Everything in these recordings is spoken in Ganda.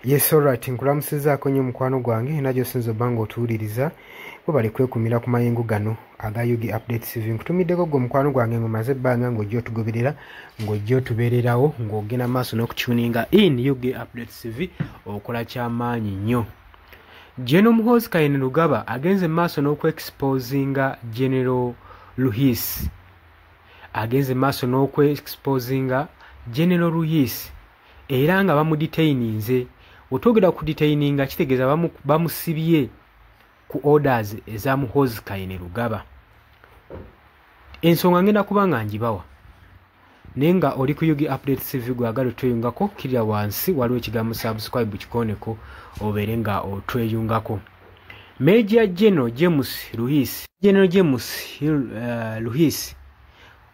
Yes, alright. Nkulamusizaako nnyo mukwano gwange najjo sinzo bango otuwuliriza bo bali kwekumira ku mayengo gano aga Yugi Update TV. Nkutumiddeko gwe mukwano gwange ngomaze ebbanga ng'ojja otugoberera ng'ojja otubeererawo ng'ogenda maaso n'okutuninga in Yugi Update TV okola kyamaanyi nnyo. General Muhoozi Kainerugaba agenze maaso n'okwexposinga General Luhisi. Agenze maaso n'okwexposinga General Luhisi era nga bamudetaininze. Otogera ku detaininga kitegeeza bamusibye ku orders eza Muhoozi Kainerugaba. Ensonga ngenda kubanga njibawa. Nenga oli ku Yugi Update TV gwagala otweyungako kirya wansi waliwo ekigambo subscribe kikoneko obeere nga otweyungako. Major General James Luhisi. General James Luhisi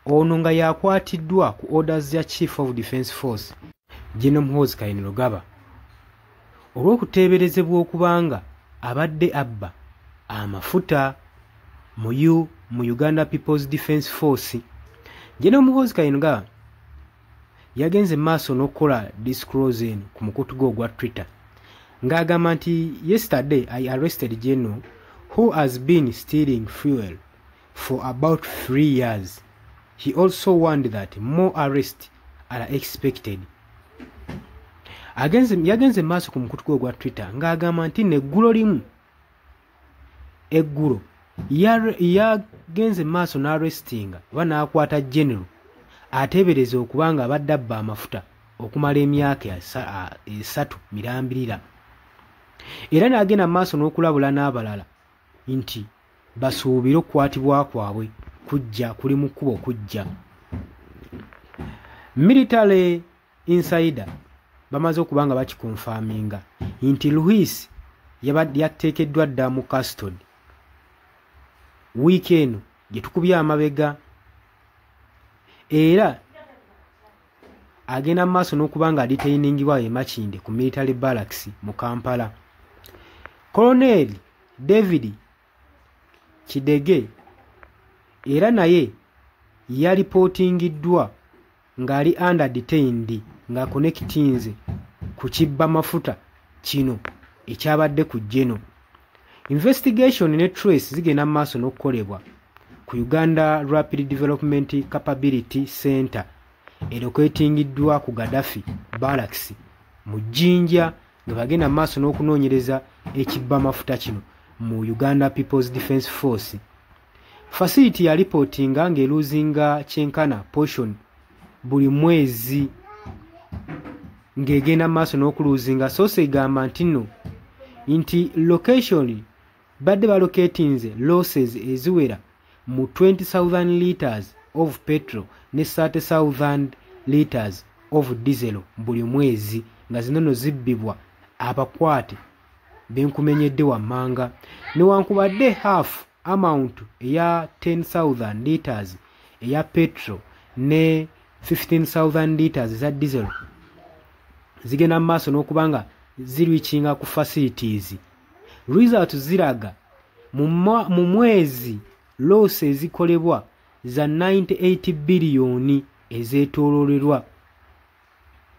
ono nga yakwatiddwa ku orders ya Chief of Defence Force General Muhoozi Kainerugaba olw'okuteeberezebwa okubanga abadde abba amafuta mu Uganda People's Defence Force. General Muhoozi Kainerugaba yagenze maaso n'okukola disclosure ku mukutu gwe ogwa Twitter ng'agamba nti yesterday I arrested General who has been stealing fuel for about 3 years. He also warned that more arrests are expected. Yagenze maaso ku mukutu gwe gwa Twitter ng'agamba nti neggulo limu eggulo yagenze maaso n'arrestinga oba n'akwata General ateebereza okubanga abadde abba amafuta okumala emyaka 3 mirambirira. Era n'agenda maaso n'okulabula n'abalala nti basuubire okukwatibwa kwabwe kujja kuli mu kkubo kujja. Military insider bamaze okubanga bakikonfaminga nti Luhisi yateekeddwa dda mu custody wiiki eno gye tukubye amabega, era agenda maaso n'okubanga adetainingibwa e Makinde ku military barracks mu Kampala. Colonel David Kidege era naye yalipotingiddwa ng'ali under detained nga connectinze ku kibba mafuta kino ekyabadde ku General. Investigation ne trace zigenda maaso n'okukolebwa ku Uganda Rapid Development Capability Center elocatingiddwa ku Gaddafi Barracks mu Jinja nga bagenda maaso n'okunoonyereza ekibba mafuta kino mu Uganda People's Defence Force. Facility ya reportinga ng'eluzinga kyenkana portion buli mwezi ng'egenda maaso n'okuluzinga source egamba nti location badde balocatinze losses eziwera mu 20,000 liters of petrol ne 30,000 liters of diesel buli mwezi nga zinono zibbibwa abakwate benkumenyedde wammanga newankubadde half amount eya 10,000 liters eya petrol ne 15,000 liters za diesel zigenda maaso n'okubanga zirwichinga ku facilities. Results ziraga mu mwezi loss ezikolebwa za 98 billion ezeetooloolerwa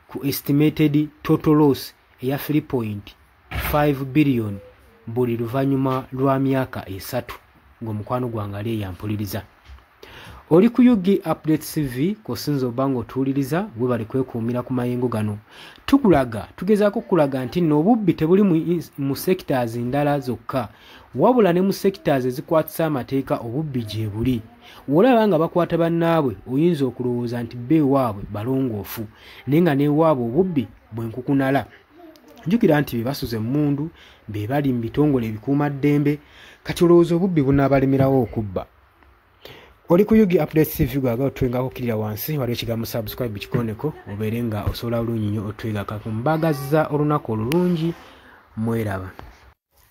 ku estimated total loss eya 3.5 billion buli luvannyuma lwa myaka 3 ng'omukwano gwange ali eyampuliriza. Oli ku Yugi Update TV kosinzo bango otuwuliriza bwe bali kwekuumira ku mayengo gano. Tugezaako kulaga nti n'obubbi tebuli mu sectors ndala zokka wabula ne mu sectors ezikwatisa amateeka obubbi gye buli. W'olaba nga bakwata bannaabwe oyinza okulowooza nti beewaabwe balongoofu naye nga neewaabwe obubbi bwenkukunala. Njukira nti bebasuze mmundu be bali mu bitongole ebikuumaddembe kati olowooza obubbi bunaabalemerawo okubba. Oli ku Yugi Update TV gwagala otwengako kirira wansi waliwo ekigambo subscribe kikoneko obeere nga osobola bulungi nnyo otwegaka ku mbagazza olunaku olulungi mweraba.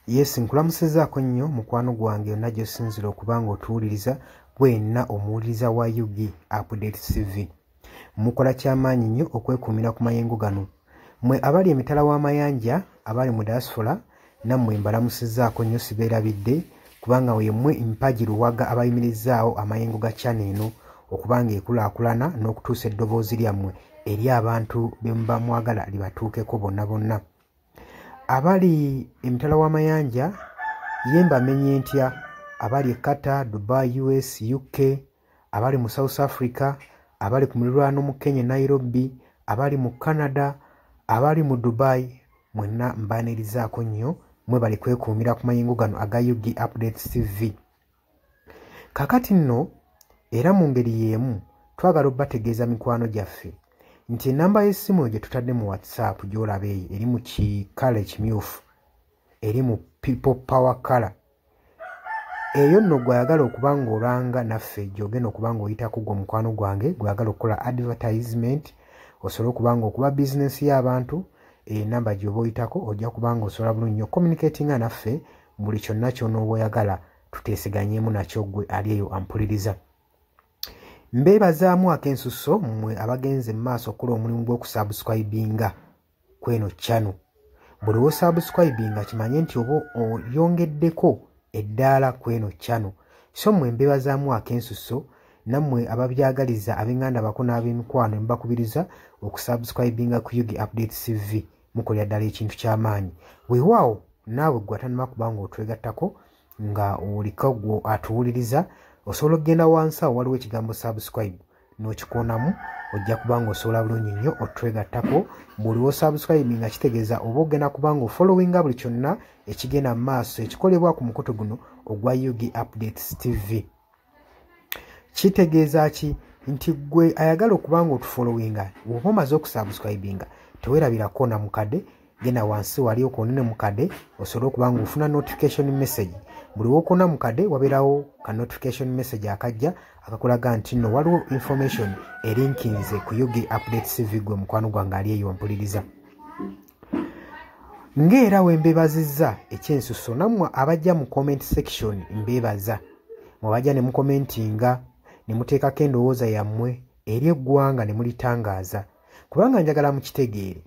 Yes, nkulamusizaako nnyo mukwano gwange najjo osinzira okubanga otuwuliriza bwenna omuwuliriza wa Yugi Update TV. Mukola kyamaanyi nnyo okwekuumira ku mayengo gano. Mwe abali emitala w'amayanja abali mu diaspora nammwe mbalamusizaako nnyo sibeerabidde kubanga wemwe mpaji luwaga abayimirizaawo amayengo ga channel eno okubanga ekulaakulana n'okutuusa eddoboozi lyammwe eri abantu be muba mwagala libatuukeko bonna bonna. abali emitala w'amayanja yemba menye ntya abali Qatar, Dubai, US, UK, abali mu South Africa, abali ku muliraano mu Kenya, Nairobi, abali mu Canada, abali mu Dubai, mwenna mbanirizaako nnyo mwe bali kwekuumira ku mayingo gano aga UG Updates TV. Kakati nno era mu ngeri y'emu twagala obbategeeza mikwano gyaffe nti ennamba y'essimu gye tutadde mu WhatsApp gy'olaba eyo eri mu kikala ekimyufu, eri mu people power color. Eyo nno gwayagala okuba ng'olanga naffe gy'ogenda okuba ng'oyitako gwe mukwano gwange gwayagala okukola advertisement, osobola okuba ng'okuba bizinesi y'abantu, enamba gy'oba oyitako ojja kuba ng'osobola bulungi nnyo communicatinga naffe buli kyonna ky'onooba oyagala tuteeseganyeemu nakyo gwe ali eyo ampuliriza. Mbeebazaamu ak'ensusso mmwe abagenze mu maaso okukola omulimu gw'okusubscribinga kweno channel. Buli w'osubscribinga kimanye nti oba oyongeddeko eddaala kweno channel. So mmwe mbeebazaamu ak'ensusso nammwe ababyagaliza ab'enganda bako n'ab'emikwano mbakubiriza okusubscribinga ku UG Updates TV mukolera ddala ekintu ky'amaanyi. Weewaawo naawe gwe atannaba kuba ng'otwegattako nga oliko gwe atuwuliriza, osobola okugenda wansi awo waliwo ekigambo subscribe n'okikoonamu, ojja kuba ng'osobola bulungi nnyo otwegattako. Buli w'osubscribe nga kitegeeza oba ogenda kuba ng'ofollowinga buli kyonna ekigenda mu maaso ekikolebwa ku mukutu guno ogwa UG Updates TV. Kitegeeza ki? Nti gwe ayagala okuba ng'otufollowinga bw'oba omaze okusubscribinga teweerabirako na mukadde, genda wansi wali okoonene mukadde osobola okuba ng'ofuna notification message. Buli w'okoona mukadde wabeerawo ka notification message akajja akakulaga nti nno waliwo information erinkinze ku UG Updates TV gwe mukwano gwange ali eyo wampuliriza. Ng'era we mbeebazizza ekyensusso nammwe abajja mu comment section mbeebaza. Mwabajja ne mukomentinga ne muteekako endowooza yammwe eri eggwanga ne mulitangaaza. Kubanga njagala mukitegeere.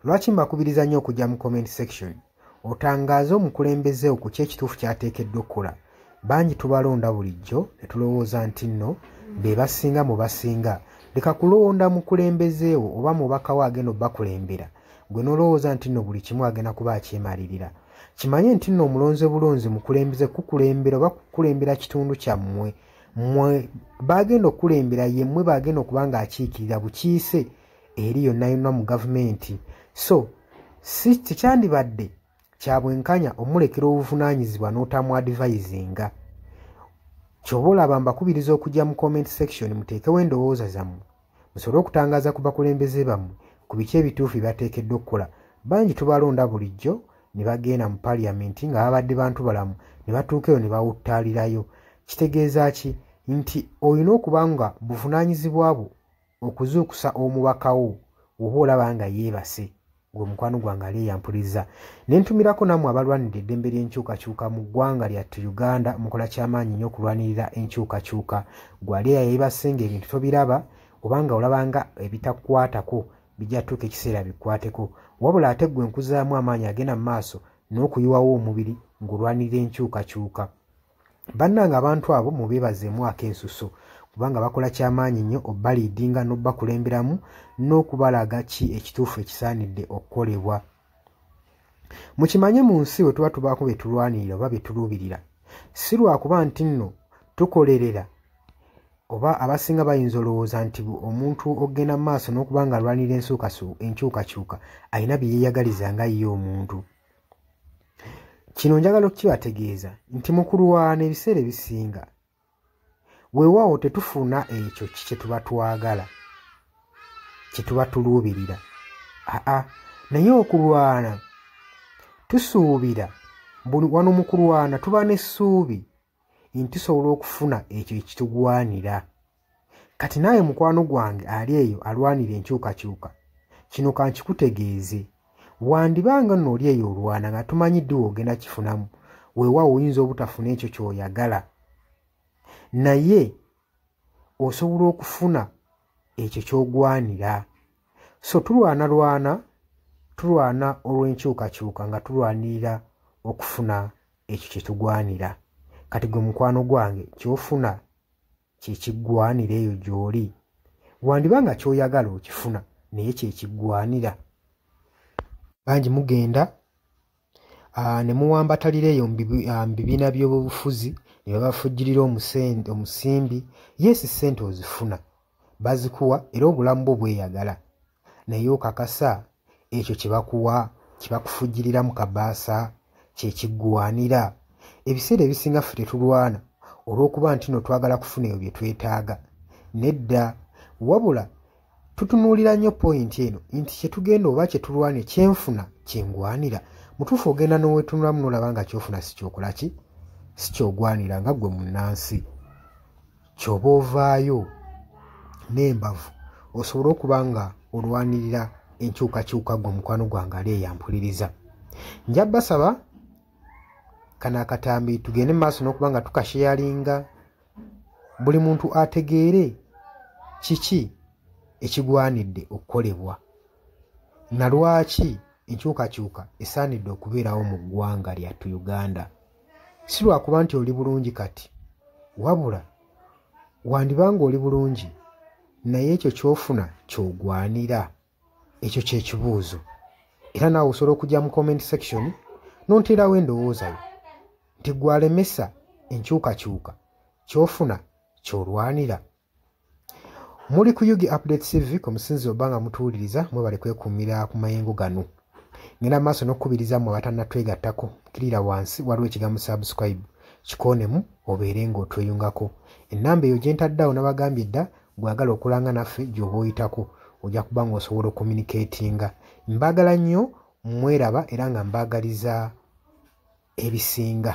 Lwaki mbakubiriza nnyo okujja mu comment section? Otangaaze omukulembeze ku ky'ekituufu ky'ateekeddwa okukola. Bangi tubalonda bulijjo ne tulowooza nti nno be basinga mu basinga. Leka kulonda mukulembeze wo oba mubaka we agenda obbakulembera. Gwe n'olowooza nti nno buli kimu agenda kuba akyemalirira. Kimanye nti nno omulonze bulonzi mukulembeze kukulembera oba kukulembera kitundu kyammwe. Mmwe bagenda okukulembera yemmwe bagenda okuba ng'akiikirira bukiise eri yonna yonna mu gavumenti. So si tekyandibadde kya bwenkanya omulekera obuvunaanyizibwa n'otamu advisinga. Ky'oba olaba mbakubiriza okujja mu comment section muteekewo endowooza zammwe musobole okutangaaza ku bakulembeze bammwe ku biki ebituufu bye bateekeddwa okukola. Bangi tubalonda bulijjo ne bagenda mu parliament nga babadde bantu balamu ne batuuka eyo ne bawuttaalirayo. Kitegeeza ki? Nti olina okuba nga buvunaanyizibwa bwo okuzuukusa omubaka wo oba olaba nga yeebase. Gwe mukwano gwange ali yampuliriza. Ne ntumirako nammwe abalwanirira eddembe ly'enkyukakyuka mu ggwanga lyattu Uganda mukola ky'amaanyi nnyo okulwanirira enkyukakyuka. Gwe ali yeebase ng'ebintu tobiraba obanga olabanga ebitakukwatako bijja tuuka ekiseera bikwateko. Wabula ate gwe nkuzaamu amaanyi agenda mu maaso n'okuyiwawo omubiri ng'olwanirira enkyukakyuka. Bannange abantu abo mubeebazeemu ak'ensusso kubanga bakola ky'amaanyi nnyo obbaliidinga n'obbakulemberamu n'okubalaga ki ekituufu ekisaanidde okukolebwa. Mukimanye mu nsi we tuba tubaako be tulwanirira oba be tuluubirira, si lwakuba nti nno tukolerera oba abasinga bayinza olowooza nti omuntu ogenda mu maaso n'okuba nga alwanirira enkyukakyuka alina bye yeeyagaliza nga ye omuntu. Kino njagala okukibategeeza nti mu kulwana ebiseera ebisinga weewaawo tetufuna ekyo kye tuba twagala, kye tuba tuluubirira. Naye okulwana tusuubira, wano mu kulwana tuba n'essuubi nti tusobola okufuna ekyo ekitugwanira. Kati naawe mukwano gwange ali eyo alwanira enkyukakyuka, kino kankikutegeeze. Wandibanga nno oli eyo olwana nga tumanyidde ogenda kifunamu, weewaawo oyinza obutafuna ekyo ky'oyagala, naye osobola okufuna ekyo ky'ogwanira. So tulwana olw'enkyukakyuka nga tulwanirira okufuna ekyo kye tugwanira. Kati gwe mukwano gwange ky'ofuna kye kiggwanira eyo gy'oli. Wandibanga ky'oyagala okifuna naye kye kiggwanira. bangi mugenda ne muwambatalira eyo mu bibiina by'obufuzi ne babafujjirira omusimbi yesi ssente ozifuna bazikuwa era obulamu bwo bweyagala naye okakasa ekyo kyebakuwa kibakufujjirira mu kabaasa kyekiggwanira. Ebiseera ebisinga ffe tetulwana olw'okuba nti no twagala kufuna ebyo bye twetaaga nedda, wabula tutunuulira nnyo pointi eno nti kyetugenda oba kyetulwana kyenfuna kyengwanira. Mutuufu ogenda n'owetunulamu n'olaba nga kyofuna si kyokola ki si kyogwanira nga ggwe munnansi. Ky'oba ovaayo n'embavu osobola okuba nga olwanirira enkyukakyuka gwe mukwano gwange ali eyampuliriza. Nja basaba kano akatambi tugende mu maaso n'okuba nga tukasheyalinga buli muntu ategeere kiki ekigwanidde okukolebwa na lwaki enkyukakyuka esaanidde okubeerawo mu ggwanga lyattu Uganda. Si lwakuba nti oli bulungi kati, wabula wandibanga oli bulungi naye ekyo ky'ofuna ky'ogwanira. Ekyo kye kibuuzo. Era naawe osobola okujja mu comment section n'onteerawo endowooza yo nti gwalemesa enkyukakyuka ky'ofuna ky'olwanira. Muli ku Yugi Updates TV ku musinzi oba nga mutuwuliriza mwebale kwekuumira ku mayengo gano. Ngenda maaso n'okukubiriza mmwe abatannatwegattako kkirira wansi waliwo ekigambo subscribe kikoonemu obeere ng'otweyungako. Ennamba eyo gye ntaddeawo nabagambye dda gwagala okulanga naffe gy'oba oyitako ojja kuba ng'osobola okommunikatinga. Mbaagala nnyo, mweraba era nga mbaagaliza ebisinga.